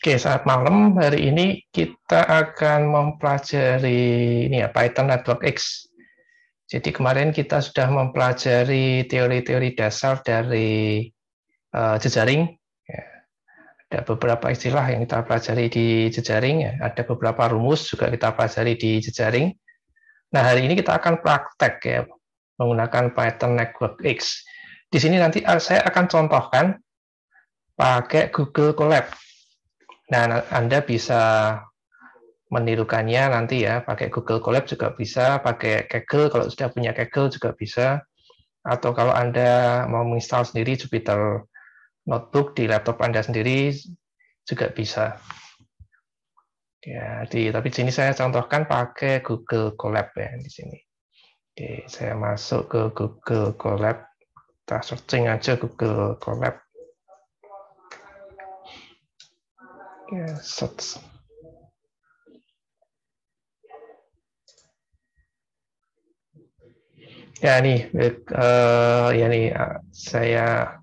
Oke, saat malam hari ini kita akan mempelajari ini ya, Python Network X. Jadi kemarin kita sudah mempelajari teori-teori dasar dari jejaring. Ya, ada beberapa istilah yang kita pelajari di jejaring. Ya. Ada beberapa rumus juga kita pelajari di jejaring. Nah, hari ini kita akan praktek ya menggunakan Python Network X. Di sini nanti saya akan contohkan pakai Google Colab. Nah, Anda bisa menirukannya nanti ya, pakai Google Colab juga bisa, pakai Kaggle kalau sudah punya Kaggle juga bisa, atau kalau Anda mau menginstal sendiri Jupyter Notebook di laptop Anda sendiri juga bisa. Ya, tapi di sini saya contohkan pakai Google Colab ya di sini. Oke, saya masuk ke Google Colab, kita searching aja Google Colab. Ya, search. Ya nih, saya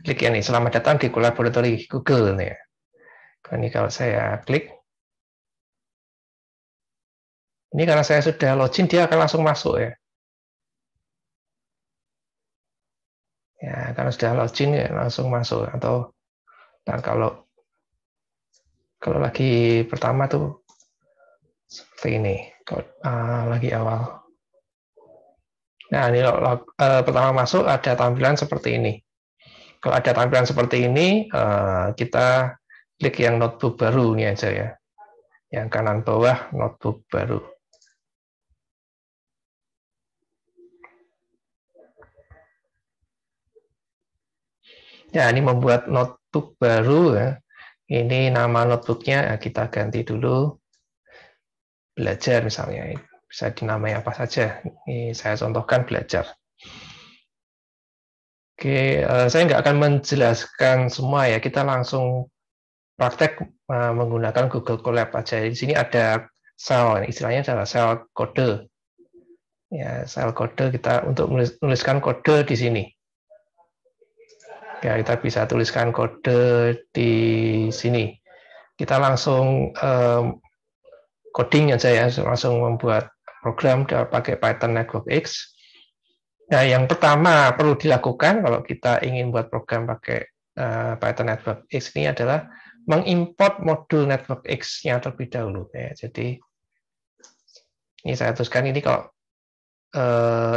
klik ya nih, selamat datang di Laboratori Google nih. Ini kalau saya klik, ini karena saya sudah login, dia akan langsung masuk ya. Ya, karena sudah login ya langsung masuk. Atau nah, kalau lagi pertama tuh seperti ini, lagi awal. Nah, ini pertama masuk ada tampilan seperti ini. Kalau ada tampilan seperti ini, kita klik yang notebook baru ini aja ya. Yang kanan bawah notebook baru. Ya, ini membuat notebook baru ya. Ini nama notebooknya kita ganti dulu. Belajar misalnya. Bisa dinamai apa saja. Ini saya contohkan belajar. Oke, saya nggak akan menjelaskan semua ya. Kita langsung praktek menggunakan Google Colab aja. Di sini ada sel, istilahnya adalah sel kode. Ya, sel kode kita untuk menuliskan kode di sini. Ya, kita bisa tuliskan kode di sini. Kita langsung coding aja ya, langsung membuat program pakai Python Network X. Nah, yang pertama perlu dilakukan kalau kita ingin buat program pakai Python Network X ini adalah mengimport modul Network X-nya terlebih dahulu. Ya, jadi ini saya tuliskan ini kalau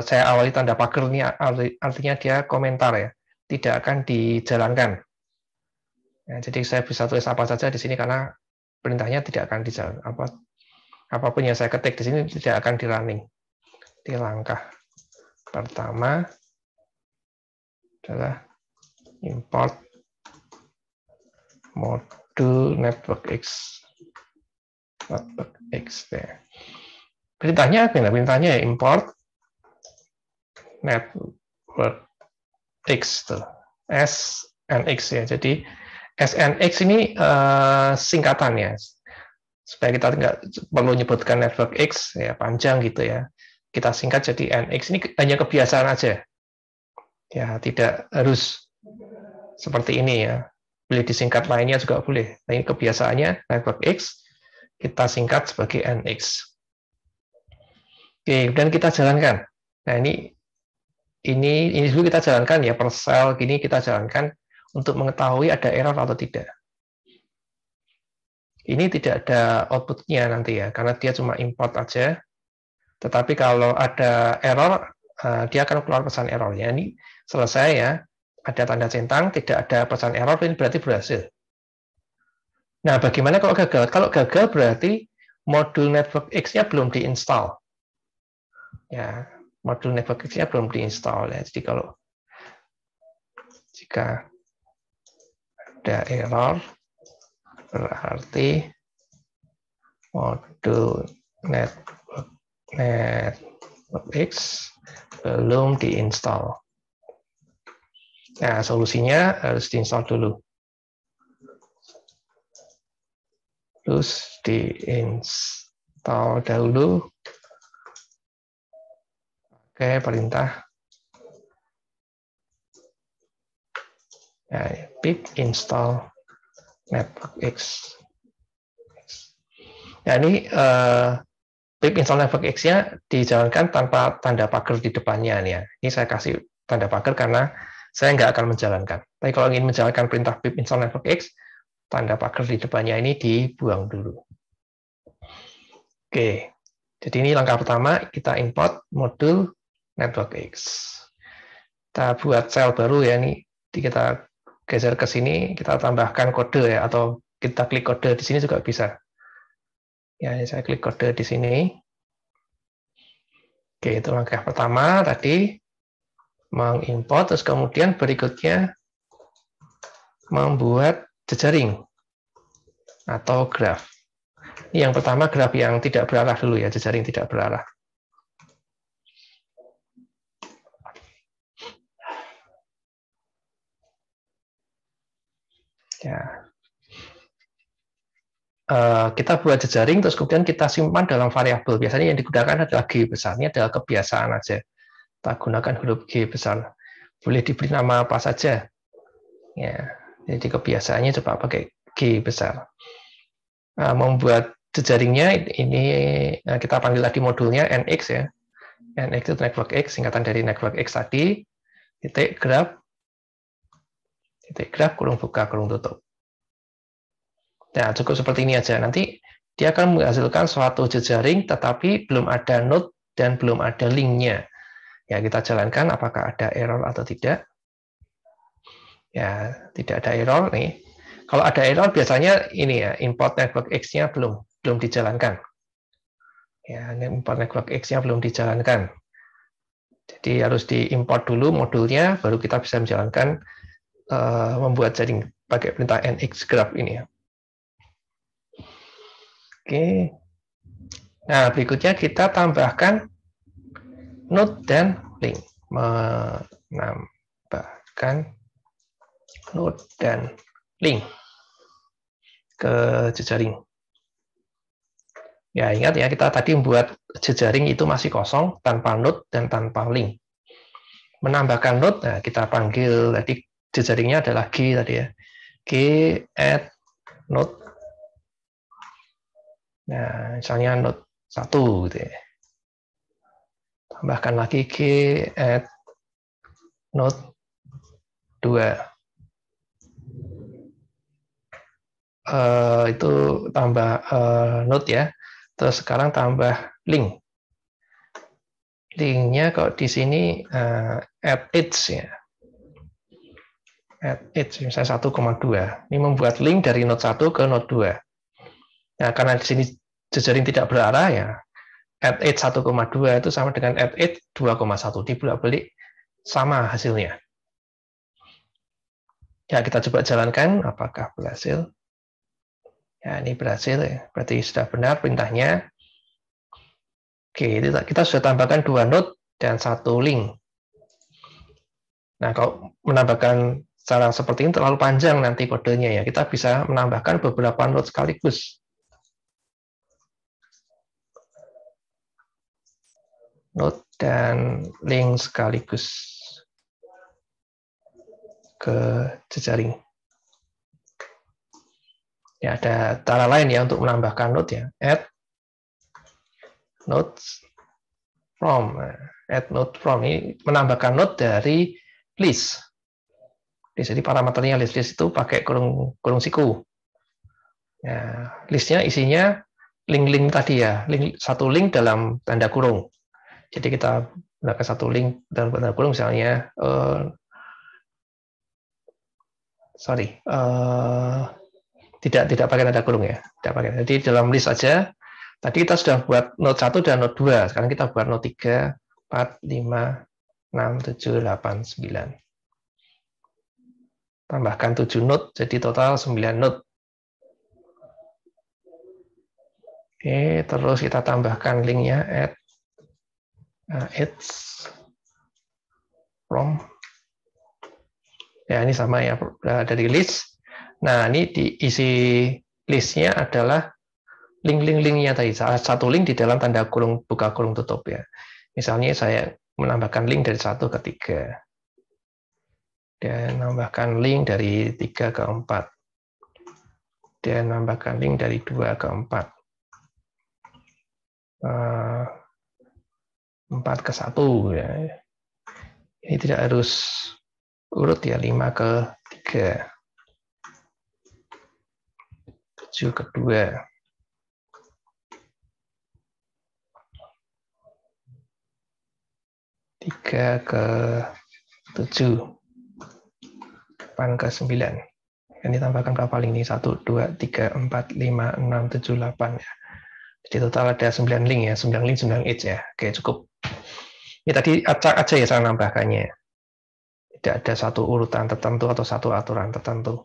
saya awali tanda pagar ini artinya dia komentar ya, tidak akan dijalankan. Ya, jadi saya bisa tulis apa saja di sini karena perintahnya tidak akan dijalankan. Apapun yang saya ketik di sini tidak akan di-running. Di langkah pertama adalah import modul Network X. Network X. Ya. Perintahnya apa? Perintahnya import Network X tuh. SNX ya. Jadi SNX ini singkatannya. Supaya kita nggak perlu menyebutkan Network X ya panjang gitu ya. Kita singkat jadi NX. Ini hanya kebiasaan aja. Ya, tidak harus seperti ini ya. Boleh disingkat lainnya juga boleh. Nah, ini kebiasaannya Network X kita singkat sebagai NX. Oke, dan kita jalankan. Nah, ini dulu kita jalankan ya, per sel gini kita jalankan untuk mengetahui ada error atau tidak. Ini tidak ada outputnya nanti ya, karena dia cuma import aja. Tetapi kalau ada error, dia akan keluar pesan errornya. Ini selesai ya, ada tanda centang, tidak ada pesan error, ini berarti berhasil. Nah, bagaimana kalau gagal? Kalau gagal berarti modul Network X-nya belum diinstal. Ya, modul Network X-nya belum diinstal ya. Jadi kalau jika ada error, berarti modul Network X belum diinstal. Nah, solusinya harus diinstal dulu. Terus diinstal dahulu. Oke, perintah. Nah, pip install Network X. Nah, ini pip install network X-nya dijalankan tanpa tanda pagar di depannya nih ya. Ini saya kasih tanda pagar karena saya nggak akan menjalankan. Tapi kalau ingin menjalankan perintah pip install network X, tanda pagar di depannya ini dibuang dulu. Oke, jadi ini langkah pertama, kita import modul network X. Kita buat sel baru ya, ini kita geser ke sini, kita tambahkan kode ya, atau kita klik kode di sini juga bisa. Ya, ini saya klik kode di sini. Oke, itu langkah pertama tadi, mengimport, terus kemudian berikutnya membuat jejaring atau graf. Ini yang pertama graf yang tidak berarah dulu ya, jejaring tidak berarah. Ya. Kita buat jejaring, terus kemudian kita simpan dalam variabel. Biasanya yang digunakan adalah G besar. Ini adalah kebiasaan aja. Kita gunakan huruf G besar. Boleh diberi nama apa saja. Ya, jadi kebiasaannya coba pakai G besar. Membuat jejaringnya, ini kita panggil tadi modulnya NX ya. NX itu network X, singkatan dari network X tadi. Titik graf, kurung buka, kurung tutup. Nah, cukup seperti ini aja. Nanti dia akan menghasilkan suatu jejaring, tetapi belum ada node dan belum ada linknya. Ya, kita jalankan apakah ada error atau tidak. Ya, tidak ada error nih. Kalau ada error biasanya ini ya, import network X-nya belum dijalankan. Ya, import network X-nya belum dijalankan. Jadi harus diimport dulu modulnya, baru kita bisa menjalankan membuat jaring pakai perintah NX graph ini ya. Oke. Nah, berikutnya kita tambahkan node dan link. Menambahkan node dan link ke jejaring. Ya, ingat ya, kita tadi membuat jejaring itu masih kosong, tanpa node dan tanpa link. Menambahkan node, nah kita panggil tadi jejaringnya adalah G tadi ya. G add node. Nah, misalnya node 1 gitu ya. Tambahkan lagi G add node 2. Itu tambah node ya. Terus sekarang tambah link. Linknya kok di sini add edge ya. Add edge misalnya 1,2. Ini membuat link dari node 1 ke node 2. Nah, karena di sini jejaring tidak berarah ya, add edge 1,2 itu sama dengan add edge 2,1. Dibolak-balik sama hasilnya. Ya, kita coba jalankan apakah berhasil. Ya, ini berhasil ya. Berarti sudah benar perintahnya. Oke, kita sudah tambahkan 2 node dan 1 link. Nah, kalau menambahkan cara seperti ini terlalu panjang nanti kodenya ya. Kita bisa menambahkan beberapa node sekaligus. Node dan link sekaligus ke jejaring. Ya, ada cara lain ya untuk menambahkan node ya. Add nodes from. Add node from ini menambahkan node dari list. Jadi parameternya list itu pakai kurung siku. Nah, listnya isinya link-link tadi ya, satu link dalam tanda kurung. Jadi kita gunakan satu link dalam tanda kurung misalnya, tidak pakai tanda kurung ya, tidak pakai. Jadi dalam list saja. Tadi kita sudah buat node 1 dan node 2. Sekarang kita buat node 3, 4, 5, 6, 7, 8, 9. Tambahkan 7 node, jadi total 9 node. Oke, terus kita tambahkan linknya add from. Ya, ini sama ya, dari list. Nah, ini diisi listnya adalah link-linknya tadi. Satu link di dalam tanda kurung buka kurung tutup ya. Misalnya saya menambahkan link dari 1 ke 3. Dan menambahkan link dari 3 ke 4. Dan menambahkan link dari 2 ke 4. 4 ke 1 ya. Ini tidak harus urut ya, 5 ke 3, 7 ke 2, 3 ke 7, 8 ke 9. Ini tambahkan berapa link ini? 1, 2, 3, 4, 5, 6, 7, 8 ya. Jadi total ada 9 link ya, 9 link, 9 edge ya. Oke, cukup. Ini tadi acak aja ya saya nambahkannya. Tidak ada satu urutan tertentu atau satu aturan tertentu.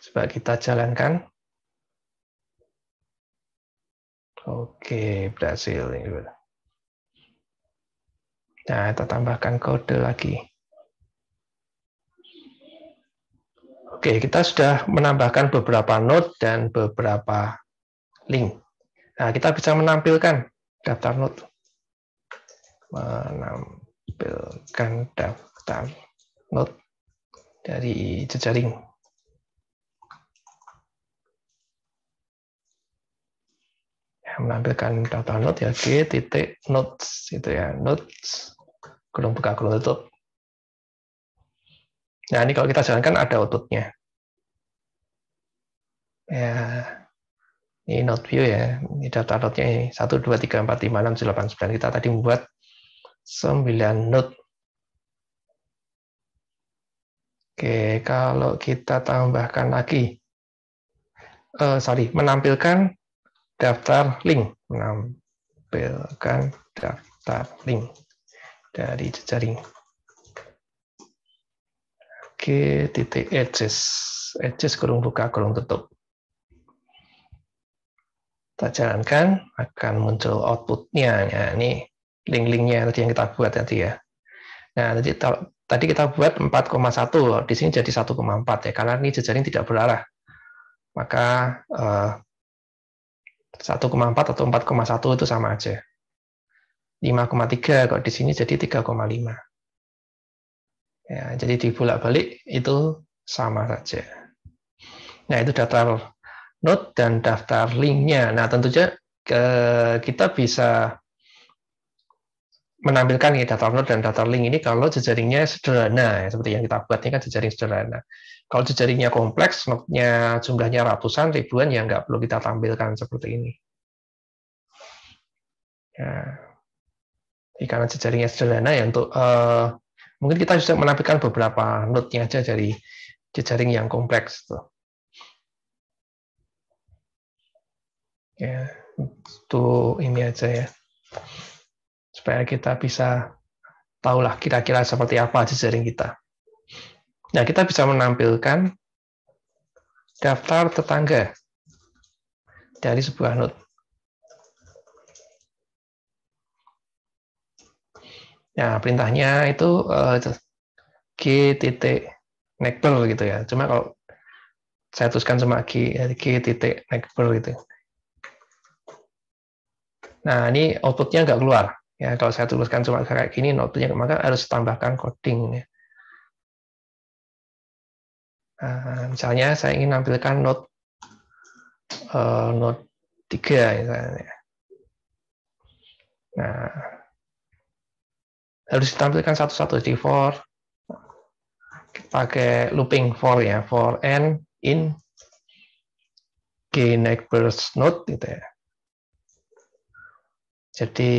Coba kita jalankan. Oke, berhasil. Nah, kita tambahkan kode lagi. Oke, kita sudah menambahkan beberapa node dan beberapa link. Nah, kita bisa menampilkan daftar node. Menampilkan daftar node dari jejaring. Menampilkan daftar node ya, g.nodes itu ya, nodes kurung buka kurung tutup. Nah, ini kalau kita jalankan ada outputnya. Ya, ini node view ya, ini daftar node-nya ini 1, 2, 3, 4, 5, 6, 7, 8, 9. Kita tadi membuat 9 node. Oke, kalau kita tambahkan lagi, menampilkan daftar link, menampilkan daftar link dari jejaring. Edges kurung buka kurung tutup. Kita jalankan, akan muncul outputnya. Ya, ini link-linknya tadi yang kita buat tadi ya. Nah, tadi kita buat 4,1, di sini jadi 1,4 ya, karena ini jejaring tidak berarah. Maka 1,4 atau 4,1 itu sama aja. 5,3 kalau di sini jadi 3,5. Ya, jadi dibolak-balik itu sama saja. Nah, itu daftar node dan daftar linknya. Nah, tentunya kita bisa menampilkan ya, daftar node dan daftar link ini kalau jejaringnya sederhana, ya, seperti yang kita buat ini kan jejaring sederhana. Kalau jejaringnya kompleks, node-nya jumlahnya ratusan, ribuan, ya nggak perlu kita tampilkan seperti ini. Ya. Jadi karena jejaringnya sederhana ya untuk mungkin kita bisa menampilkan beberapa node-nya aja dari jejaring yang kompleks tuh. Ya, itu ini aja ya. Supaya kita bisa tahulah kira-kira seperti apa jejaring kita. Nah, kita bisa menampilkan daftar tetangga dari sebuah node. Nah, perintahnya itu g.neighbor gitu ya. Cuma kalau saya tuliskan cuma g.neighbor gitu. Nah, ini outputnya nggak keluar. Ya, kalau saya tuliskan cuma kayak gini, outputnya maka harus tambahkan coding. Nah, misalnya saya ingin menampilkan node 3 misalnya. Nah, harus ditampilkan satu-satu di for pakai looping for ya, for n in g.neighbors node gitu ya. Jadi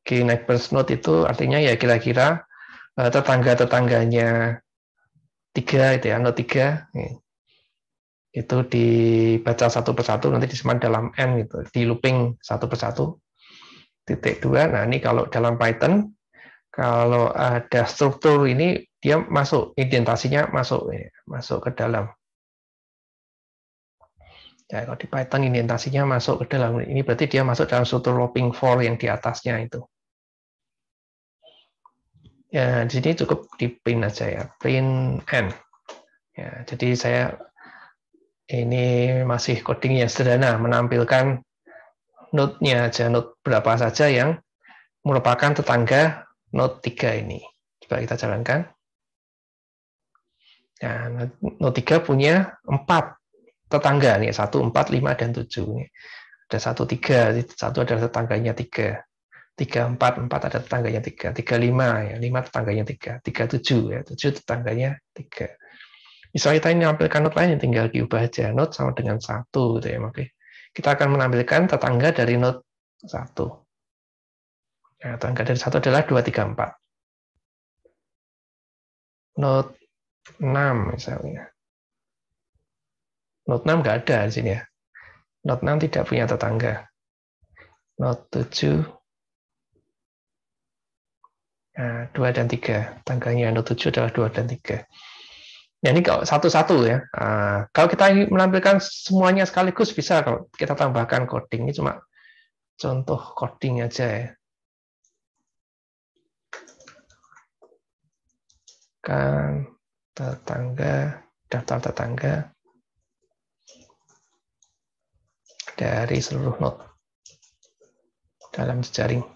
g.neighbors node itu artinya ya kira-kira tetangga-tetangganya 3 itu ya, node 3 itu dibaca satu persatu, nanti disimpan dalam n gitu, di looping satu persatu. Titik 2. Nah, ini kalau dalam Python kalau ada struktur ini dia masuk, indentasinya masuk ke dalam. Ya, kalau di Python indentasinya masuk ke dalam. Ini berarti dia masuk dalam struktur looping for yang di atasnya itu. Ya, di sini cukup di print aja ya, print n. Ya, jadi saya ini masih coding yang sederhana, menampilkan node-nya aja, node berapa saja yang merupakan tetangga node 3 ini. Coba kita jalankan. Nah, node 3 punya 4 tetangga nih, 1, 4, 5, dan 7. Ada 1, 3, 1 adalah tetangganya 3. 3, 4, 4 ada tetangganya 3. 3, 5, ya, 5 tetangganya 3. 3, 7, ya, 7 tetangganya 3. Misalnya kita ini menampilkan node lain, tinggal diubah aja. Node sama dengan 1, gitu ya. Oke. Kita akan menampilkan tetangga dari node 1. Nah, tetangga dari 1 adalah 2, 3, 4. Node 6 misalnya. Node 6 nggak ada di sini ya. Node 6 tidak punya tetangga. Node 7, nah, 2 dan 3. Tetangganya node 7 adalah 2 dan 3. Nah, ini kalau satu-satu ya. Nah, kalau kita ingin menampilkan semuanya sekaligus bisa kalau kita tambahkan coding. Ini cuma contoh coding aja ya. Kan tetangga, daftar tetangga dari seluruh node dalam jejaring.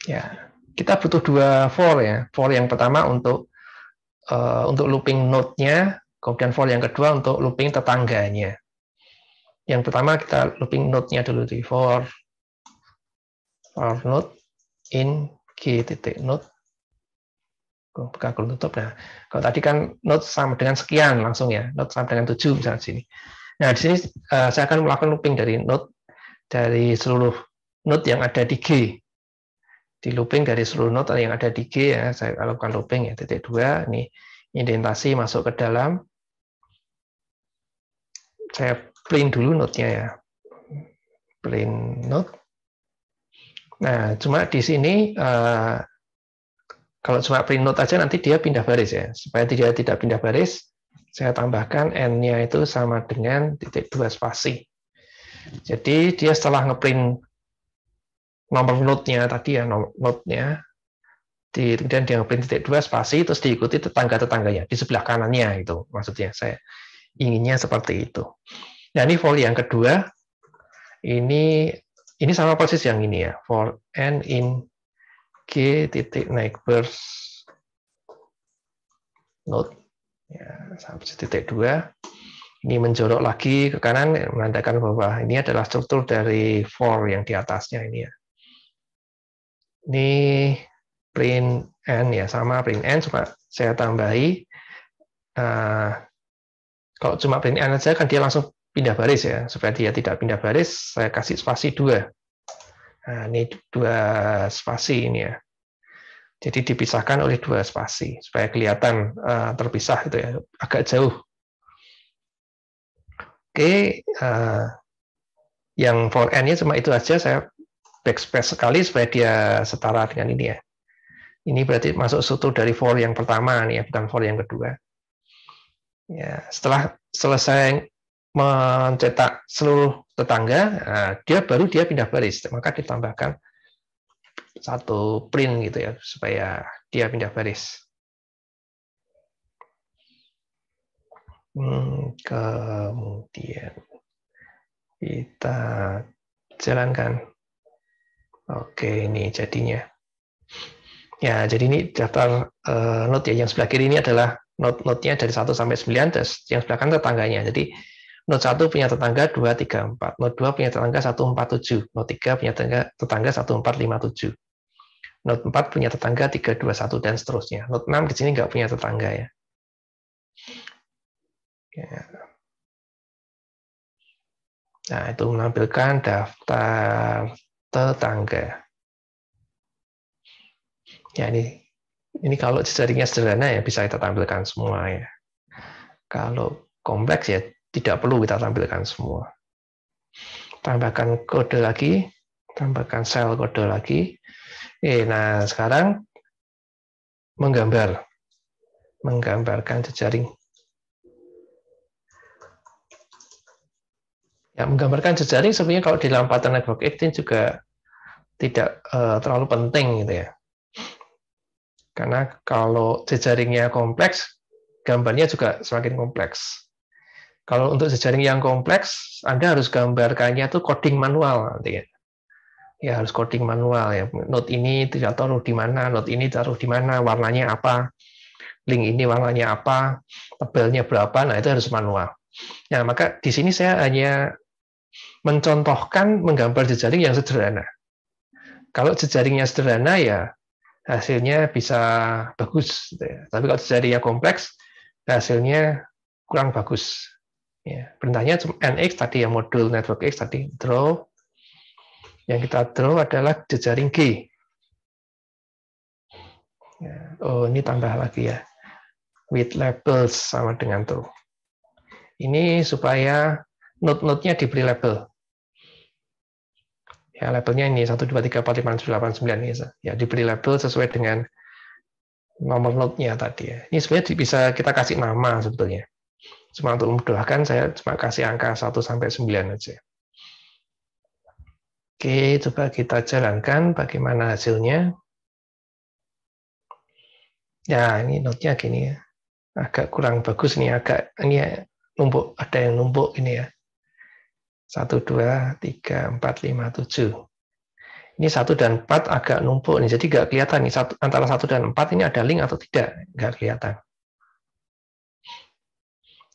Ya, kita butuh 2 for ya. For yang pertama untuk looping node-nya, kemudian for yang kedua untuk looping tetangganya. Yang pertama kita looping node-nya dulu di for node in g.node buka kurung tutup. Nah, kalau tadi kan node sama dengan sekian langsung ya, node sama dengan 7 misalnya di sini. Nah, di sini saya akan melakukan looping dari node dari seluruh node yang ada di G. Di looping dari seluruh node yang ada di G ya, saya lakukan looping ya, titik 2, ini indentasi masuk ke dalam. Saya print dulu node-nya ya. Print node. Nah, cuma di sini kalau cuma print node aja nanti dia pindah baris ya. Supaya dia tidak pindah baris, saya tambahkan n-nya itu sama dengan titik 2 spasi. Jadi dia setelah ngeprint nomor node-nya tadi ya, node-nya, kemudian dia ngeprint titik 2 spasi, terus diikuti tetangga-tetangganya di sebelah kanannya itu. Maksudnya saya inginnya seperti itu. Nah, ini for yang kedua, ini sama persis yang ini ya, for n in g titik neighbors node ya, sampai titik 2. Ini menjorok lagi ke kanan menandakan bahwa ini adalah struktur dari for yang di atasnya ini ya. Ini print n ya, sama print n, cuma saya tambahi kalau cuma print n aja kan dia langsung pindah baris ya. Supaya dia tidak pindah baris, saya kasih spasi 2. Nah, ini 2 spasi ini ya. Jadi dipisahkan oleh 2 spasi supaya kelihatan terpisah gitu ya, agak jauh. Oke, yang for n-nya cuma itu aja, saya backspace sekali supaya dia setara dengan ini ya. Ini berarti masuk struktur dari for yang pertama nih ya, bukan for yang kedua. Ya, setelah selesai mencetak seluruh tetangga, dia pindah baris, maka ditambahkan satu print gitu ya supaya dia pindah baris. Kemudian kita jalankan. Oke, ini jadinya. Ya, jadi ini daftar node ya. Yang sebelah kiri ini adalah node-nya dari 1 sampai 9, terus yang sebelah kanan tetangganya. Jadi node 1 punya tetangga 2, 3, 4. Node 2 punya tetangga 1, 4, 7. Node 3 punya tetangga 1, 4, 5, 7. Node 4 punya tetangga 3, 2, 1, dan seterusnya. Node 6 di sini nggak punya tetangga ya. Nah, itu menampilkan daftar tetangga. Ya, ini kalau jejaringnya sederhana ya bisa kita tampilkan semua ya. Kalau kompleks ya tidak perlu kita tampilkan semua. Tambahkan kode lagi, tambahkan sel kode lagi. Nah sekarang menggambarkan jejaring. Ya, menggambarkan jejaring sebenarnya kalau di dalam pattern network 18 juga tidak terlalu penting gitu ya. Karena kalau jejaringnya kompleks, gambarnya juga semakin kompleks. Kalau untuk jejaring yang kompleks, Anda harus gambarkannya tuh coding manual nanti ya. Ya harus coding manual ya. Node ini tidak taruh di mana, node ini taruh di mana, warnanya apa, link ini warnanya apa, tabelnya berapa. Nah itu harus manual. Nah, maka di sini saya hanya mencontohkan menggambar jejaring yang sederhana. Kalau jejaringnya sederhana ya hasilnya bisa bagus. Gitu ya. Tapi kalau jejaringnya kompleks, hasilnya kurang bagus. Ya, perintahnya NX tadi yang modul network X tadi draw. Yang kita draw adalah jejaring G. Ya, oh ini tambah lagi ya. With labels sama dengan true. Ini supaya node-node-nya diberi label. Ya, labelnya ini 1, 2, 3, 4, 5, 6, 7, 8, 9 ini. Ya, diberi label sesuai dengan nomor node-nya tadi ya. Ini sebenarnya bisa kita kasih nama sebetulnya. Cuma untuk memudahkan saya cuma kasih angka 1 sampai 9 aja. Oke, coba kita jalankan bagaimana hasilnya. Ya, ini node-nya gini ya. Agak kurang bagus nih, agak ini ya, numpuk, ada yang numpuk ini ya. 1, 2, 3, 4, 5, 7. Ini 1 dan 4 agak numpuk nih, jadi nggak kelihatan nih antara 1 dan 4 ini ada link atau tidak, nggak kelihatan.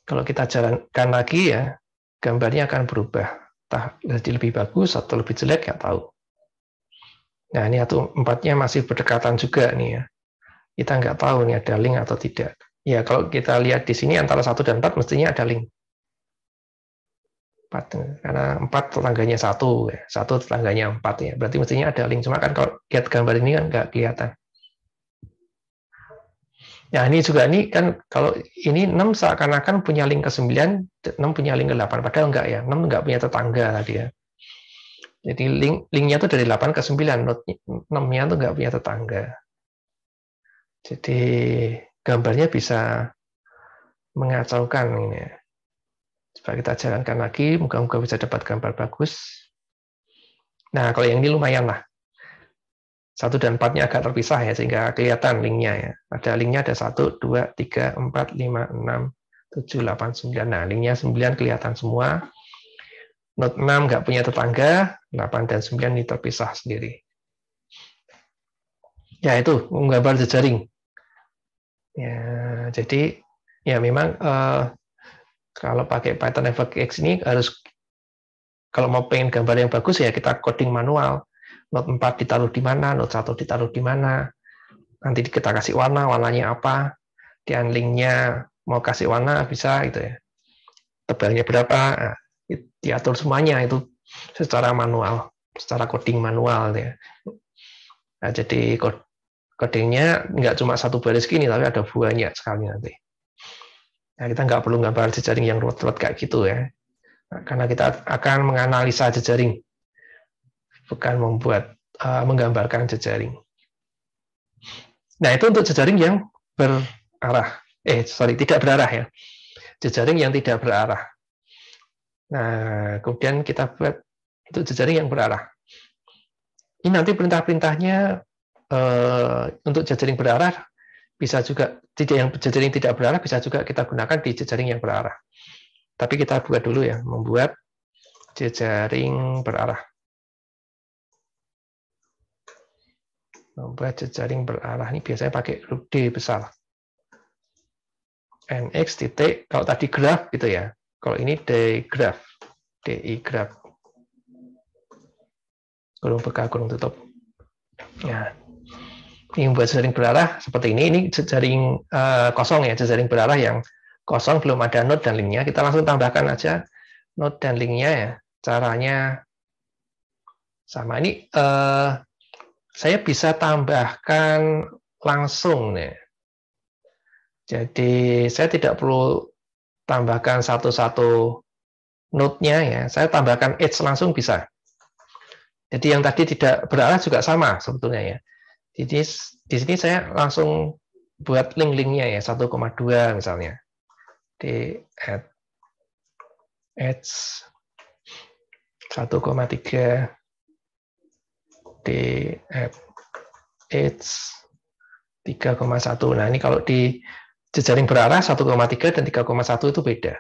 Kalau kita jalankan lagi ya, gambarnya akan berubah. Entah jadi lebih bagus atau lebih jelek, nggak tahu. Nah, ini 1, 4-nya masih berdekatan juga nih ya. Kita nggak tahu nih ada link atau tidak. Ya, kalau kita lihat di sini antara 1 dan 4 mestinya ada link. 4, karena 4 tetangganya 1, ya. 1 tetangganya 4 ya. Berarti mestinya ada link. Cuma kan kalau lihat gambar ini kan nggak kelihatan. Ya, ini juga ini kan kalau ini 6 seakan-akan punya link ke 9, 6 punya link ke 8. Padahal enggak ya. 6 enggak punya tetangga tadi ya. Jadi linknya itu dari 8 ke 9. 6-nya itu enggak punya tetangga. Jadi gambarnya bisa mengacaukan ini ya. Coba kita jalankan lagi, moga-moga bisa dapat gambar bagus. Nah, kalau yang ini lumayan lah. 1 dan 4-nya agak terpisah ya, sehingga kelihatan linknya ya. Ada linknya ada 1, 2, 3, 4, 5, 6, 7, 8, 9. Nah, linknya 9 kelihatan semua. Node 6 nggak punya tetangga, 8 dan 9 ini terpisah sendiri. Ya, itu menggambar jejaring. Ya, jadi ya memang kalau pakai Python Network X ini harus, kalau mau pengen gambar yang bagus ya kita coding manual. Node 4 ditaruh di mana, node 1 ditaruh di mana. Nanti kita kasih warna, warnanya apa. Dan linknya mau kasih warna bisa gitu ya. Tebalnya berapa, nah, diatur semuanya itu secara manual, secara coding manual ya. Nah, jadi codingnya nggak cuma 1 baris gini, tapi ada banyak sekali nanti. Nah, kita nggak perlu gambar jejaring yang ruwet-ruwet kayak gitu ya. Nah, karena kita akan menganalisa jejaring, bukan menggambarkan jejaring. Nah, itu untuk jejaring yang berarah. Tidak berarah ya. Jejaring yang tidak berarah. Nah, kemudian kita buat untuk jejaring yang berarah. Ini nanti perintah-perintahnya untuk jejaring berarah bisa juga, yang jejaring tidak berarah bisa juga kita gunakan di jejaring yang berarah. Tapi kita buat dulu ya, membuat jejaring berarah. Membuat jejaring berarah ini biasanya pakai huruf D besar. NX titik, kalau tadi graph gitu ya. Kalau ini digraph, DI graph. Kurung buka, kurung tutup. Ya. Ini membuat jejaring berarah seperti ini. Ini jejaring kosong ya, jejaring berarah yang kosong, belum ada node dan linknya. Kita langsung tambahkan aja node dan linknya ya. Caranya sama. Ini saya bisa tambahkan langsung nih. Jadi saya tidak perlu tambahkan satu-satu node-nya ya. Saya tambahkan edge langsung bisa. Jadi yang tadi tidak berarah juga sama sebetulnya ya. Jadi di sini saya langsung buat link-linknya ya, 1,2 misalnya. Di add edge 1,3 di add edge 3,1. Nah, ini kalau di jejaring berarah 1,3 dan 3,1 itu beda.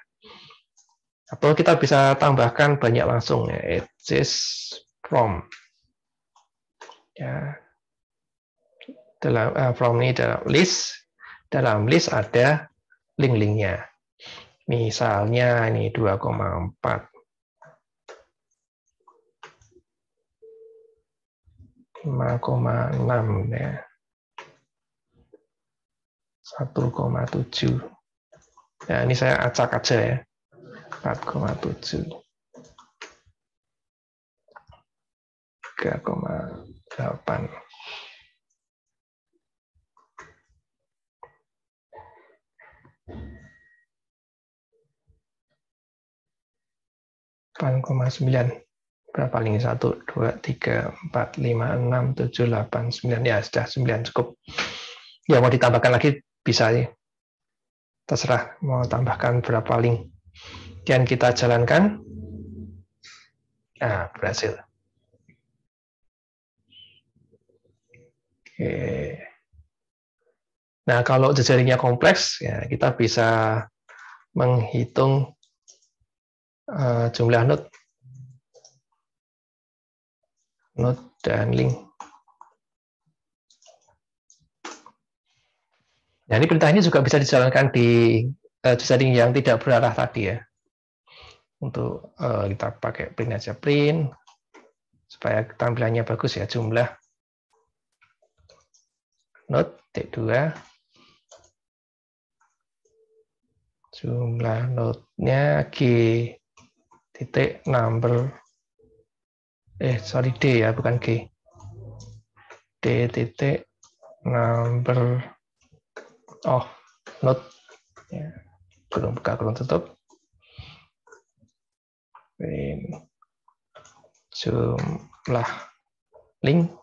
Atau kita bisa tambahkan banyak langsung ya, edges from. Ya. From ini dalam list ada link-linknya. Misalnya ini 2,4. 5,6 ya. 1,7. Ya, ini saya acak aja ya. 4,7. 3,8. 8,9. Berapa ini? 1, 2, 3, 4, 5, 6, 7, 8, 9. Ya, sudah 9 cukup. Ya, mau ditambahkan lagi bisa ya. Terserah mau tambahkan berapa link. Dan kita jalankan. Nah, berhasil. Oke. Nah, kalau jejaringnya kompleks, ya kita bisa menghitung jumlah node dan link. Nah, ini perintah ini juga bisa dijalankan di jejaring yang tidak berarah tadi ya. Untuk kita pakai print aja, print supaya tampilannya bagus ya, jumlah node T2, jumlah node-nya G titik number D ya, bukan G. D titik number node ya. Kurung buka, kurung tutup. Jumlah link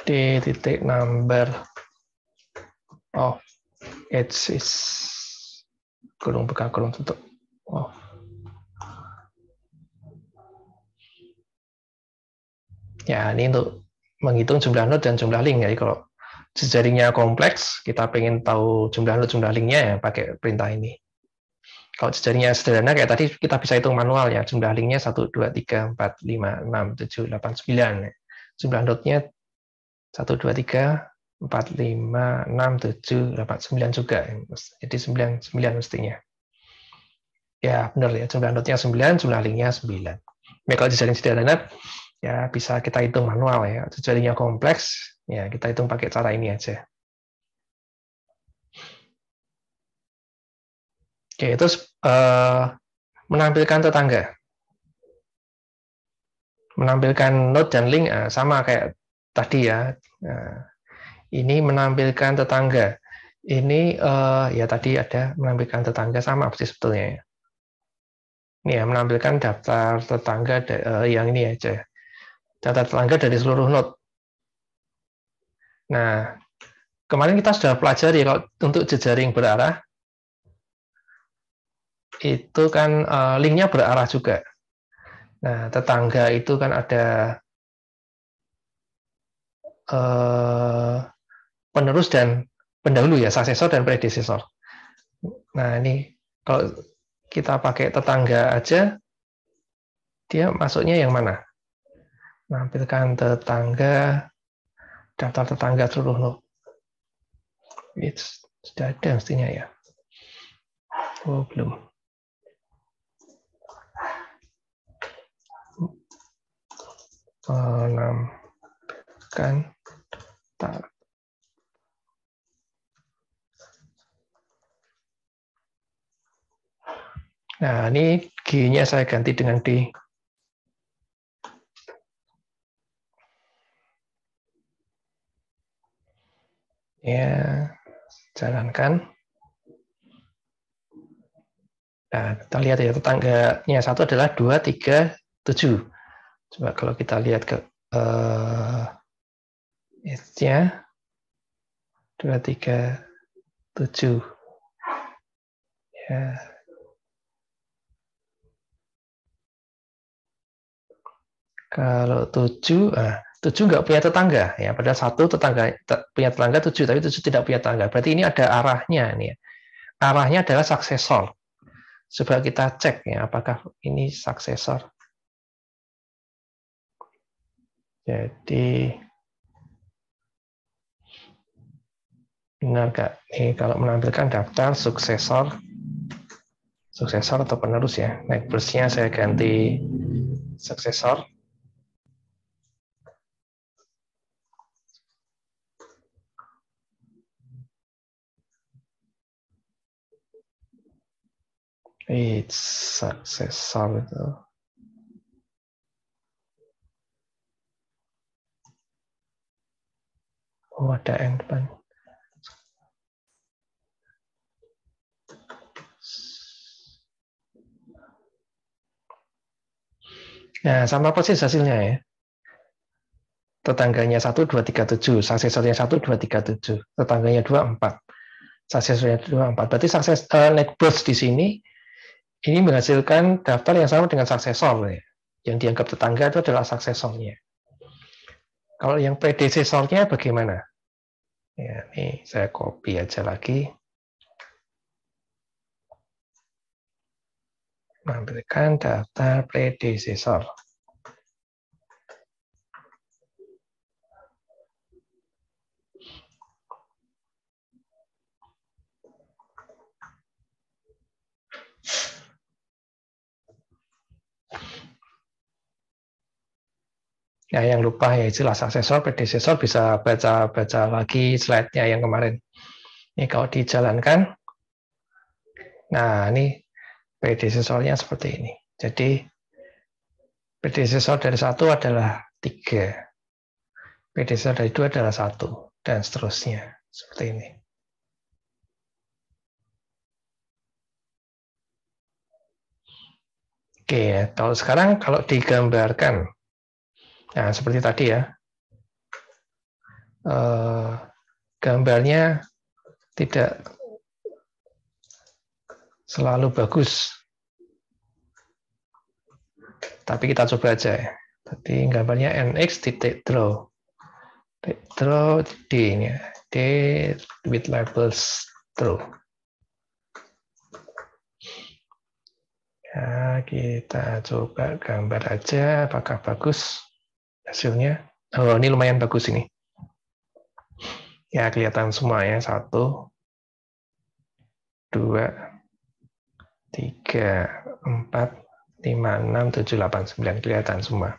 D titik number of edges, kurung buka, kurung tutup. Ya, ini untuk menghitung jumlah node dan jumlah link. Jadi kalau jejaringnya kompleks, kita pengen tahu jumlah node, jumlah linknya ya pakai perintah ini. Kalau jejaringnya sederhana kayak tadi, kita bisa hitung manual ya. Jumlah linknya 1, 2, 3, 4, 5, 6, 7, 8, 9. Jumlah node-nya 1, 2, 3, 4, 5, 6, 7, 8, 9 juga. Jadi 9 mestinya. Ya, benar ya. Jumlah node-nya 9, jumlah linknya 9. Nah, kalau jejaring sederhana, ya bisa kita hitung manual ya. Jejaringnya kompleks, ya kita hitung pakai cara ini aja. Oke, terus menampilkan tetangga. Menampilkan node dan link sama kayak tadi ya. Ini menampilkan tetangga. Ini ya tadi ada menampilkan tetangga sama sih sebetulnya ya. Ini ya, menampilkan daftar tetangga yang ini aja. Daftar tetangga dari seluruh node. Nah, kemarin kita sudah pelajari kalau untuk jejaring berarah, itu kan linknya berarah juga. Nah, tetangga itu kan ada penerus dan pendahulu ya, suksesor dan predesesor. Nah, ini kalau kita pakai tetangga aja, dia masuknya yang mana? Menampilkan tetangga, daftar tetangga seluruh node. Sudah ada mestinya ya. Oh, belum. Menampilkan Nah, ini G-nya saya ganti dengan D. Ya, jalankan. Nah, kita lihat ya, tetangganya satu adalah 2, 3, 7. Coba kalau kita lihat ke edge-nya, 2, 3, 7. Ya. Kalau 7, 7 nggak punya tetangga. Ya, padahal satu punya tetangga 7, tapi 7 tidak punya tetangga. Berarti ini ada arahnya. Nih. Arahnya adalah suksesor. Coba kita cek ya, apakah ini suksesor. Jadi Benar nggak? Ini kalau menampilkan daftar suksesor atau penerus ya. Neighbors-nya saya ganti suksesor. Suksesor itu. Oh, ada N depan. Nah, sama persis hasilnya ya. Tetangganya 1, 2, 3, 7. Suksesornya 1, 2, 3, 7. Tetangganya 2, 4. Suksesornya 2, 4. Berarti neighbors di sini ini menghasilkan daftar yang sama dengan suksesor ya. Yang dianggap tetangga itu adalah suksesornya. Kalau yang predesesornya bagaimana? Ya, ini saya copy aja lagi. Menampilkan daftar predesesor. Ya, yang lupa ya istilah suksesor, predesesor bisa baca lagi slide-nya yang kemarin. Ini kalau dijalankan, nah ini predesesornya seperti ini. Jadi predesesor dari 1 adalah 3. Predesesor dari 2 adalah 1. Dan seterusnya. Seperti ini. Oke, kalau sekarang kalau digambarkan, nah seperti tadi ya, gambarnya tidak selalu bagus. Tapi kita coba aja ya. Tadi gambarnya NX titik draw. Draw D ini ya. D with labels draw. Ya, kita coba gambar aja apakah bagus hasilnya. Oh, ini lumayan bagus ini. Ya, kelihatan semua ya. 1, 2, 3, 4, 5, 6, 7, 8, 9. Kelihatan semua.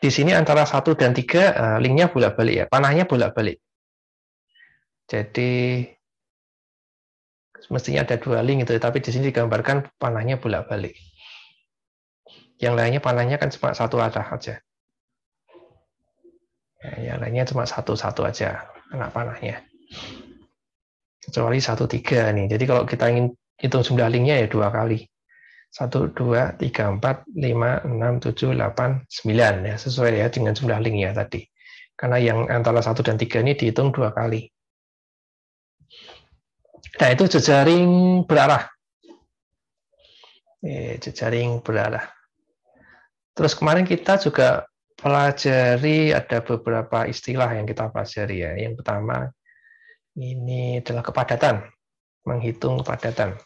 Di sini antara 1 dan 3 linknya bolak-balik ya. Panahnya bolak-balik. Jadi mestinya ada 2 link itu, tapi di sini digambarkan panahnya bolak-balik. Yang lainnya panahnya kan cuma 1 arah aja. Ya, yang lainnya cuma 1 aja anak panahnya. Kecuali 1, 3 nih. Jadi kalau kita ingin hitung jumlah linknya ya 2 kali. 1, 2, 3, 4, 5, 6, 7, 8, 9 ya, sesuai ya dengan jumlah linknya tadi. Karena yang antara 1 dan 3 ini dihitung 2 kali. Nah, itu jejaring berarah. Jejaring berarah. Terus kemarin kita juga pelajari ada beberapa istilah yang kita pelajari ya. Yang pertama ini adalah kepadatan, menghitung kepadatan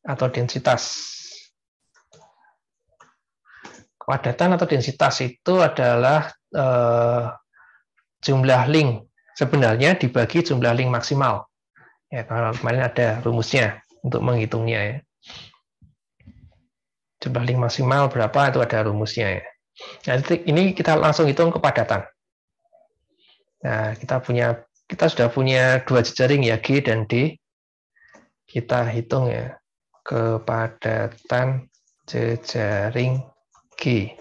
atau densitas. Kepadatan atau densitas itu adalah jumlah link sebenarnya dibagi jumlah link maksimal. Ya, kalau kemarin ada rumusnya untuk menghitungnya ya. Jumlah link maksimal berapa itu ada rumusnya ya. Nah, ini kita langsung hitung kepadatan. Nah, kita sudah punya 2 jejaring ya, G dan D. Kita hitung ya kepadatan jejaring G.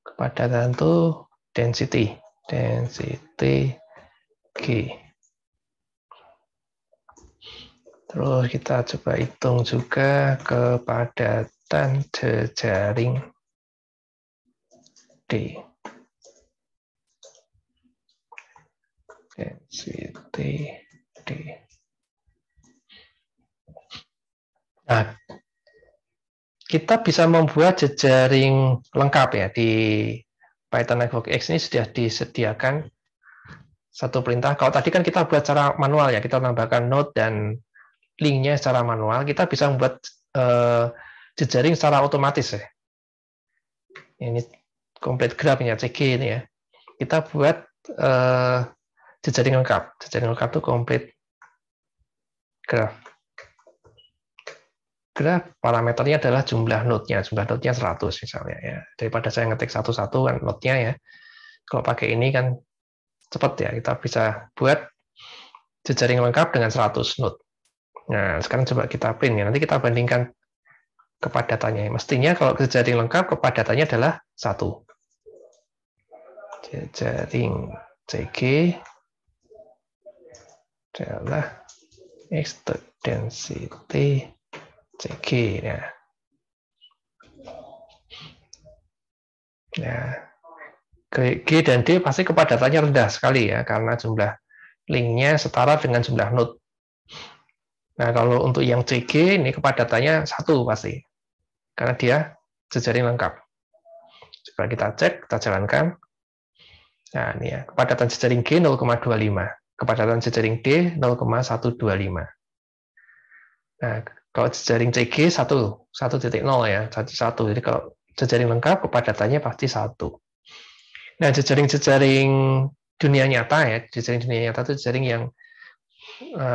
Kepadatan itu density G. Terus kita coba hitung juga kepadatan jejaring D. Density D. Nah, kita bisa membuat jejaring lengkap ya di Python Network X ini sudah disediakan satu perintah. Kalau tadi kan kita buat secara manual ya, kita tambahkan node dan linknya secara manual. Kita bisa membuat jejaring secara otomatis ya. Ini complete graph-nya CG ini ya. kita buat jejaring lengkap. Jejaring lengkap itu complete graph. Graph parameternya adalah jumlah node-nya. Jumlah node-nya 100 misalnya ya. Daripada saya ngetik satu-satu kan node-nya ya. Kalau pakai ini kan cepat ya. Kita bisa buat jejaring lengkap dengan 100 node. Nah, sekarang coba kita print ya. Nanti kita bandingkan kepadatannya. Mestinya kalau jejaring lengkap kepadatannya adalah 1. Jejaring CG adalah external density CG ya. Ya. G dan D pasti kepadatannya rendah sekali ya karena jumlah linknya setara dengan jumlah node. Nah, kalau untuk yang CG ini kepadatannya 1 pasti. Karena dia jejaring lengkap. Coba kita cek, kita jalankan. Nah, ini ya, kepadatan jejaring G 0,25. Kepadatan jejaring D 0,125. Nah, kalau jejaring CG 1.0 ya, 1. Jadi kalau jejaring lengkap kepadatannya pasti 1. Nah, jejaring-jejaring dunia nyata ya, jejaring dunia nyata itu jejaring yang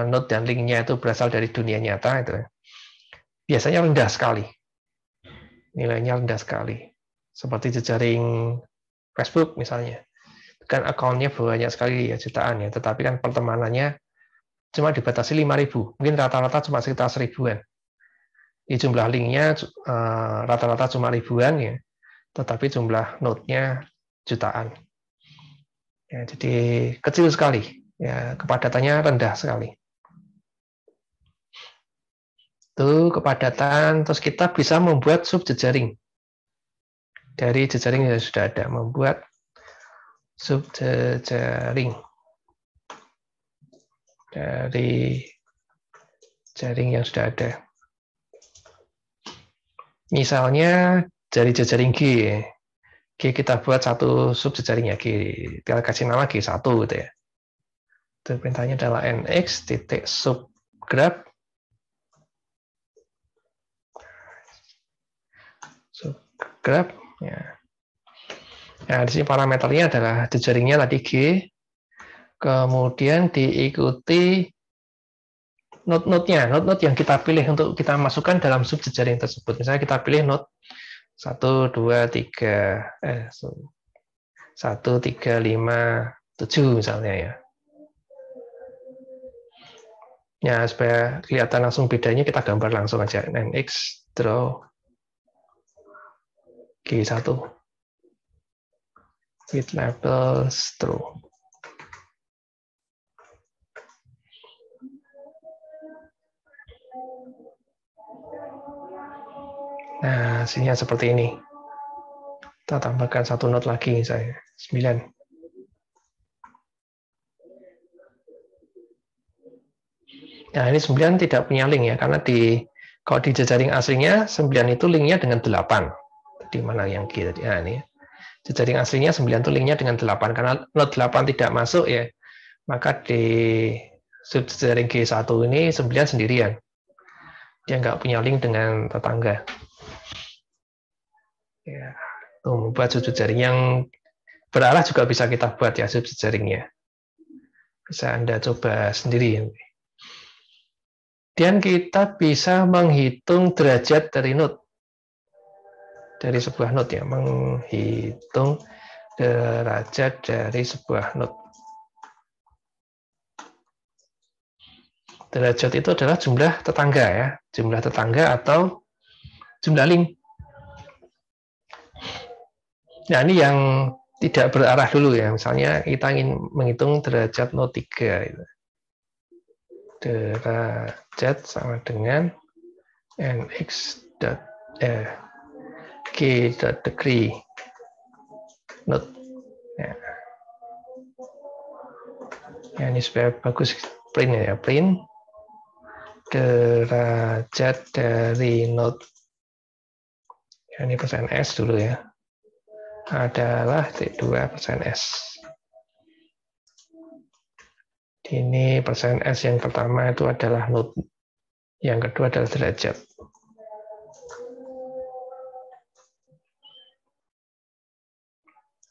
node dan linknya itu berasal dari dunia nyata itu ya. Biasanya rendah sekali. Nilainya rendah sekali. Seperti jejaring Facebook misalnya. Kan akunnya banyak sekali ya, jutaan ya, tetapi kan pertemanannya cuma dibatasi 5.000. Mungkin rata-rata cuma sekitar 1.000-an. Di jumlah linknya rata-rata cuma ribuan ya, tetapi jumlah node-nya jutaan. Ya, jadi kecil sekali, ya kepadatannya rendah sekali. Itu kepadatan, terus kita bisa membuat sub jejaring dari jejaring yang sudah ada, membuat sub jejaring dari jaring yang sudah ada. Misalnya dari jejaring G, G kita buat satu sub jejaringnya G, tinggal kasih nama G1 gitu ya. Itu perintahnya adalah nx titik subgraph ya. Nah, di sini parameternya adalah jejaringnya tadi G, kemudian diikuti node-node-nya, node-node yang kita pilih untuk kita masukkan dalam sub jejaring tersebut. Misalnya kita pilih node 1, 2, 3, 1, 3, 5, 7 misalnya ya. Ya, supaya kelihatan langsung bedanya kita gambar langsung aja. NX draw G1 with label true. Nah, hasilnya seperti ini. Kita tambahkan satu node lagi misalnya, 9. Nah, ini 9 tidak punya link ya, karena kalau di jejaring aslinya 9 itu linknya dengan 8. Di mana yang G tadi? Nah, ini jejaring aslinya 9 itu linknya dengan 8. Karena node 8 tidak masuk ya, maka di sub jejaring G1 ini 9 sendirian. Dia nggak punya link dengan tetangga. Ya, tuh, membuat sub jejaring yang berarah juga bisa kita buat ya sub jejaringnya. Bisa Anda coba sendiri. Dan kita bisa menghitung derajat dari node. Dari sebuah node ya, menghitung derajat dari sebuah node. Derajat itu adalah jumlah tetangga ya, jumlah tetangga atau jumlah link. Nah, ini yang tidak berarah dulu ya. Misalnya kita ingin menghitung derajat node 3 gitu. Derajat sama dengan nx g.degree node. Ya, ini supaya bagus print ya, print derajat dari node. Ya, ini persen S dulu ya. Adalah T2%S. Ini persen S yang pertama itu adalah node. Yang kedua adalah derajat.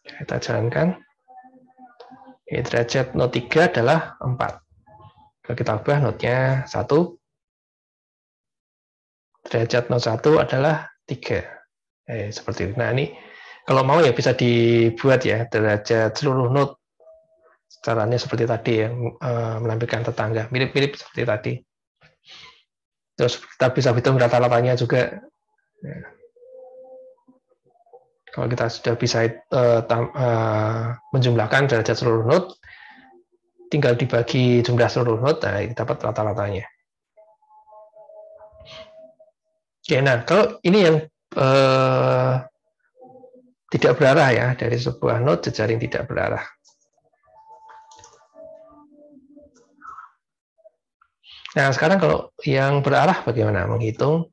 Kita jalankan. Derajat node 3 adalah 4. Kalau kita ubah node-nya 1, derajat node 1 adalah 3. Seperti itu. Nah, ini kalau mau ya bisa dibuat ya derajat seluruh node. Caranya seperti tadi ya, menampilkan tetangga. Mirip-mirip seperti tadi. Terus kita bisa hitung rata-ratanya juga. Kalau kita sudah bisa menjumlahkan derajat seluruh node, tinggal dibagi jumlah seluruh node, nah dapat rata-ratanya. Oke, nah kalau ini yang tidak berarah ya, dari sebuah node jejaring tidak berarah. Nah sekarang kalau yang berarah bagaimana menghitung?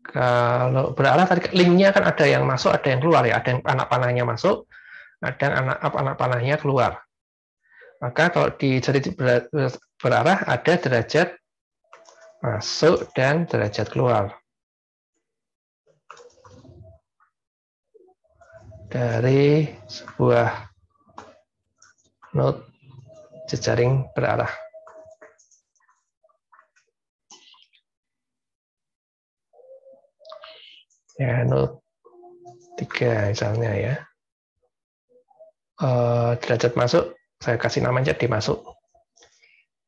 Kalau berarah tadi linknya kan ada yang masuk, ada yang keluar ya, ada yang anak panahnya masuk, ada yang anak panahnya keluar. Maka kalau di jaring berarah ada derajat masuk dan derajat keluar dari sebuah node jejaring berarah. Ya, node 3 misalnya ya. Derajat masuk, saya kasih namanya D masuk.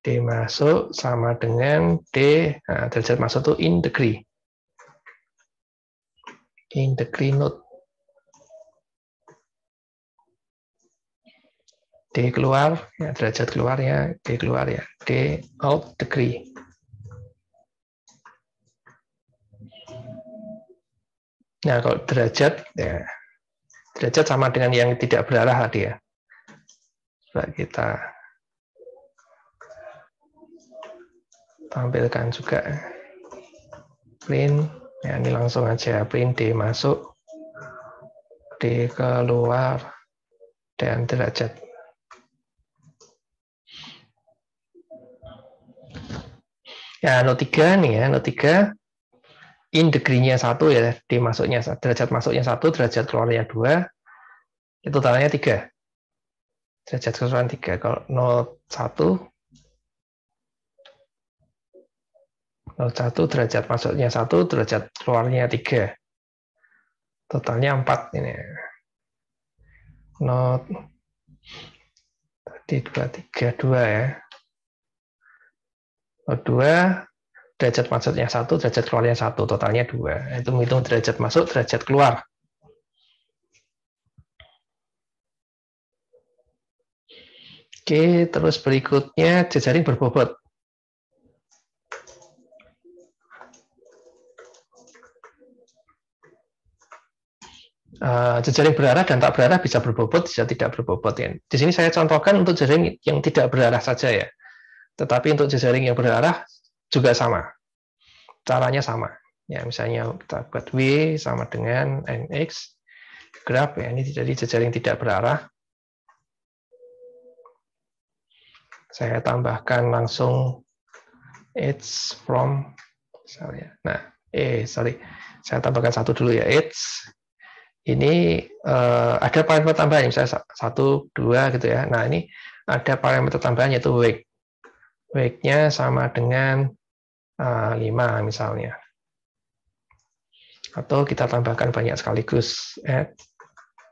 D masuk sama dengan D, nah, derajat masuk itu in degree. In degree node. D keluar, ya derajat keluar ya, D keluar ya, D out degree. Nah, kalau derajat, ya, derajat sama dengan yang tidak berarah tadi ya. Coba kita tampilkan juga. Print, ya ini langsung aja, print D masuk, D keluar, dan derajat. Ya, node 3 nih ya, node 3 in degree-nya 1 ya, D masuknya, derajat masuknya 1, derajat keluarnya 2, itu totalnya 3. Derajat keseluruhan 3. Kalau node 1, derajat masuknya 1, derajat keluarnya 3. Totalnya 4 ini. Node tadi 2, 3, 2 ya. Node 2, derajat masuknya 1, derajat keluarnya 1, totalnya 2. Itu menghitung derajat masuk, derajat keluar. Oke, terus berikutnya jejaring berbobot. Jejaring berarah dan tak berarah bisa berbobot, bisa tidak berbobot ya. Di sini saya contohkan untuk jejaring yang tidak berarah saja ya. Tetapi untuk jejaring yang berarah juga sama. Caranya sama. Ya, misalnya kita buat W sama dengan NX graph ya, ini jadi jejaring tidak berarah. Saya tambahkan langsung edge from misalnya. Nah, saya tambahkan satu dulu ya, edge. Ini ada parameter tambahan, misalnya 1, 2 gitu ya. Nah, ini ada parameter tambahan yaitu weight. Weight-nya sama dengan 5 misalnya. Atau kita tambahkan banyak sekaligus. Add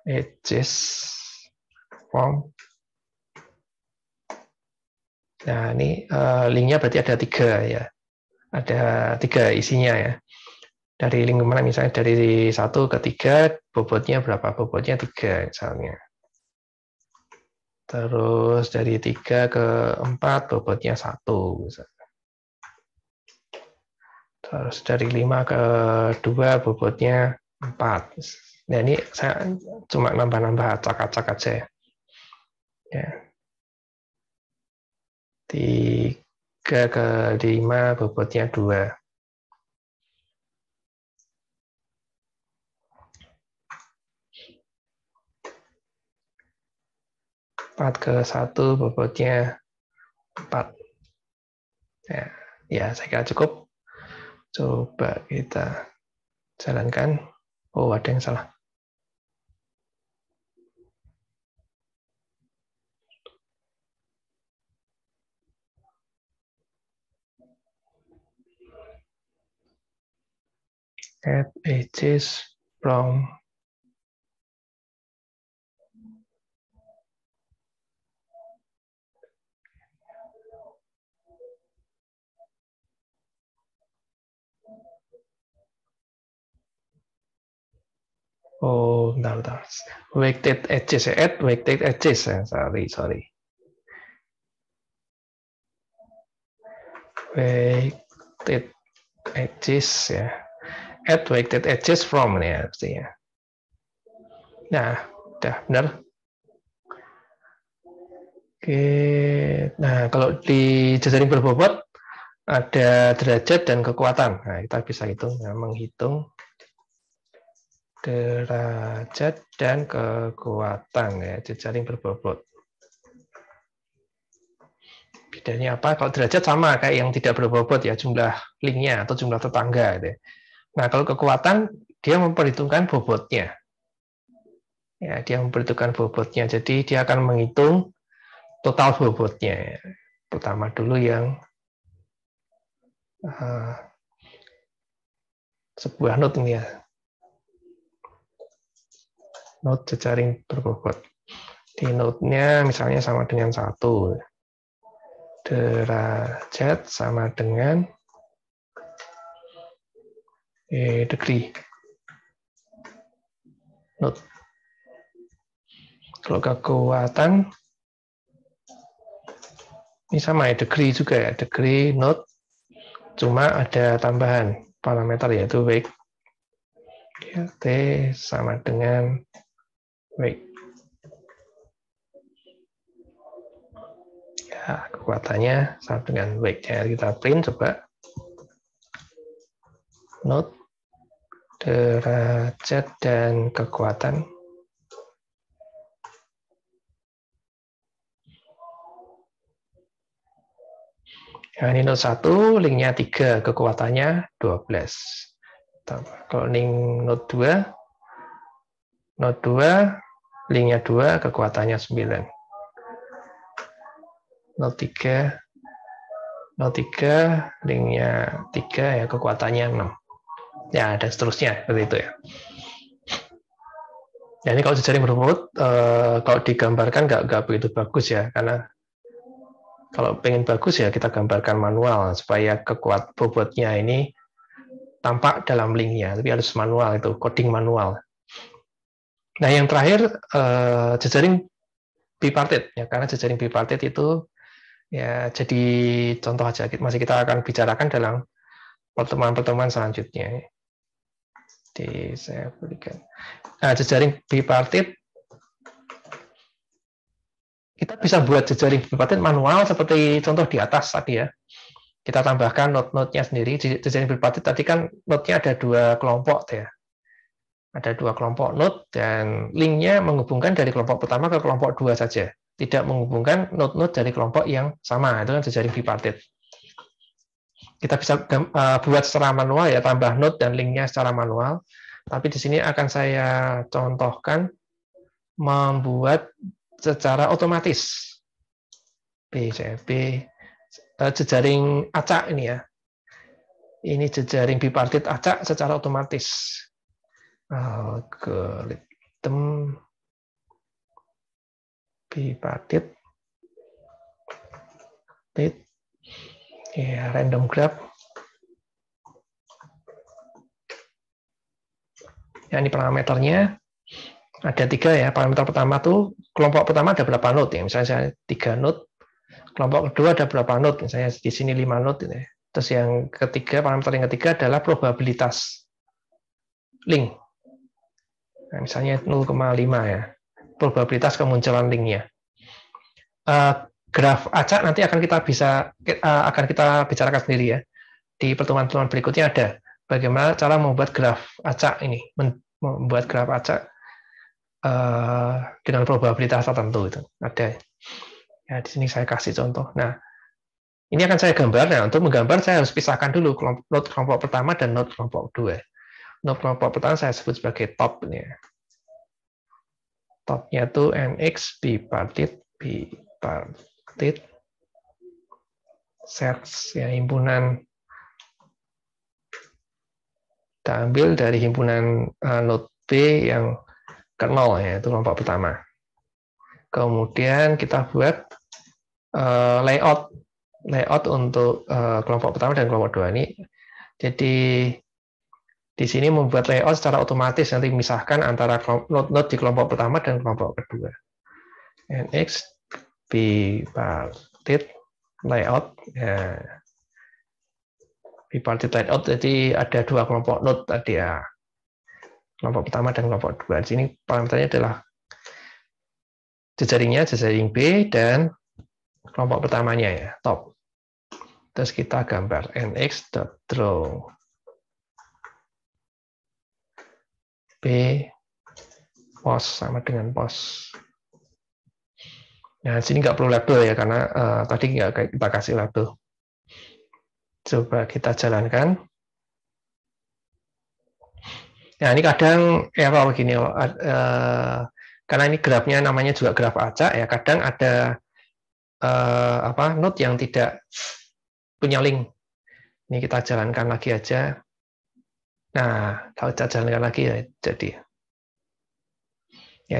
edges from. Nah, ini linknya berarti ada 3 ya. Ada 3 isinya ya. Dari link kemana misalnya dari 1 ke 3, bobotnya berapa? Bobotnya 3 misalnya. Terus dari 3 ke 4, bobotnya 1 misalnya. Terus dari 5 ke 2, bobotnya 4. Nah, ini saya cuma nambah-nambah acak-acak aja ya. 3 ke 5, bobotnya 2. 4 ke 1, bobotnya 4. Ya, saya kira cukup. Coba kita jalankan. Oh, ada yang salah. Add edges from bentar. Weighted edges, add weighted edges. Sorry. Weighted edges ya. Add weighted edges from ini ya artinya. Nah, udah benar. Oke. Nah, kalau di jejaring berbobot ada derajat dan kekuatan. Nah, kita bisa hitung, menghitung derajat dan kekuatan ya jejaring berbobot. Bedanya apa? Kalau derajat sama kayak yang tidak berbobot ya, jumlah linknya atau jumlah tetangga gitu. Nah, kalau kekuatan dia memperhitungkan bobotnya. Ya, dia memperhitungkan bobotnya. Jadi dia akan menghitung total bobotnya. Pertama dulu yang sebuah node ini ya. Node jejaring berbobot. Di node-nya misalnya sama dengan 1. Derajat sama dengan degree. Node. Kalau kekuatan ini sama ya, degree juga ya. Degree node cuma ada tambahan parameter yaitu weight. Ya, T sama dengan weight. Ya, kekuatannya sama dengan weight. Ya, kita print coba. Node, derajat, dan kekuatan. Nah, ini node 1, linknya 3, kekuatannya 12. Kalau link node 2, linknya 2, kekuatannya 9. Node 3, linknya 3, ya kekuatannya 6. Ya, dan seterusnya, seperti itu ya. Ya, ini kalau jejaring berbobot, kalau digambarkan nggak begitu bagus ya, karena kalau pengen bagus ya kita gambarkan manual supaya kekuatan bobotnya ini tampak dalam linknya, tapi harus manual itu, coding manual. Nah, yang terakhir jejaring bipartite ya, karena jejaring bipartite itu ya jadi contoh aja, masih kita akan bicarakan dalam pertemuan-pertemuan selanjutnya. Saya berikan. Nah, jejaring bipartite kita bisa buat jejaring bipartite manual seperti contoh di atas tadi ya. Kita tambahkan node-node-nya sendiri. Jejaring bipartite tadi kan node-nya ada 2 kelompok ya. Ada 2 kelompok node dan linknya menghubungkan dari kelompok pertama ke kelompok 2 saja. Tidak menghubungkan node-node dari kelompok yang sama. Itu kan jejaring bipartite. Kita bisa buat secara manual ya, tambah node dan linknya secara manual. Tapi di sini akan saya contohkan membuat secara otomatis. Jejaring acak ini ya. Ini jejaring bipartite acak secara otomatis. Algoritm bipartite ya, random graph. Ya, ini parameternya ada 3 ya. Parameter pertama tuh kelompok pertama ada berapa node ya? Misalnya saya 3 node. Kelompok kedua ada berapa node? Misalnya di sini 5 node gitu ya. Terus yang ketiga, parameter yang ketiga adalah probabilitas link. Nah, misalnya 0,5 ya. Probabilitas kemunculan linknya. Graf acak nanti akan kita bicarakan sendiri ya. Di pertemuan-pertemuan berikutnya ada bagaimana cara membuat graf acak ini, membuat graf acak dengan probabilitas tertentu itu ada. Ya, di sini saya kasih contoh. Nah, ini akan saya gambar. Nah, untuk menggambar saya harus pisahkan dulu node kelompok pertama dan node kelompok 2. Node kelompok pertama saya sebut sebagai top ini ya. Topnya itu NX bipartite sets ya, himpunan Kita ambil dari himpunan node B yang ke 0, yaitu kelompok pertama. Kemudian kita buat layout untuk kelompok pertama dan kelompok 2 ini. Jadi di sini membuat layout secara otomatis, nanti memisahkan antara node di kelompok pertama dan kelompok kedua. NX bipartit layout, ya. Bipartit layout, jadi ada dua kelompok node tadi ya, kelompok pertama dan kelompok dua. Di sini parameternya adalah jejaring B dan kelompok pertamanya ya, top. Terus kita gambar nx.draw B pos sama dengan pos. Nah, sini nggak perlu label ya, karena tadi nggak kita kasih label. Coba kita jalankan. Nah, ini kadang error gini, karena ini grafnya namanya juga graf acak ya. Kadang ada node yang tidak punya link. Ini kita jalankan lagi aja. Nah, kalau kita jalankan lagi ya,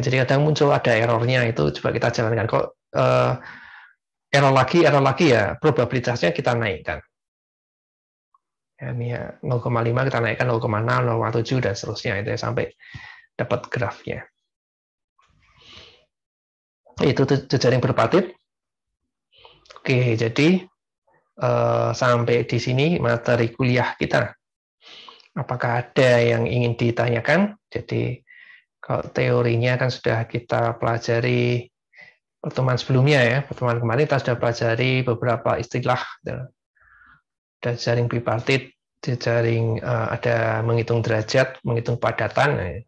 jadi kadang muncul ada errornya, itu coba kita jalankan. Kok error lagi ya, probabilitasnya kita naikkan. Ya, ini ya 0,5 kita naikkan 0,6, 0,7 dan seterusnya itu ya, sampai dapat grafnya. Itu jejaring berpartit. Oke, jadi sampai di sini materi kuliah kita. Apakah ada yang ingin ditanyakan? Jadi kalau teorinya kan sudah kita pelajari pertemuan sebelumnya ya, pertemuan kemarin kita sudah pelajari beberapa istilah. Ada jejaring bipartit, jejaring ada menghitung derajat, menghitung padatan.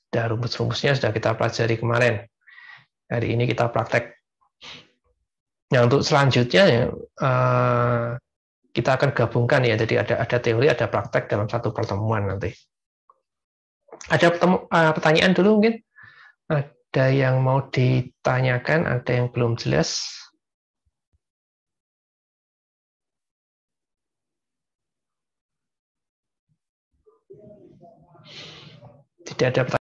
Dan rumus-rumusnya sudah kita pelajari kemarin. Hari ini kita praktek. Nah, untuk selanjutnya ya, kita akan gabungkan ya, jadi ada teori, ada praktek dalam satu pertemuan nanti. Ada pertanyaan dulu mungkin? Ada yang mau ditanyakan, ada yang belum jelas? Tidak ada pertanyaan.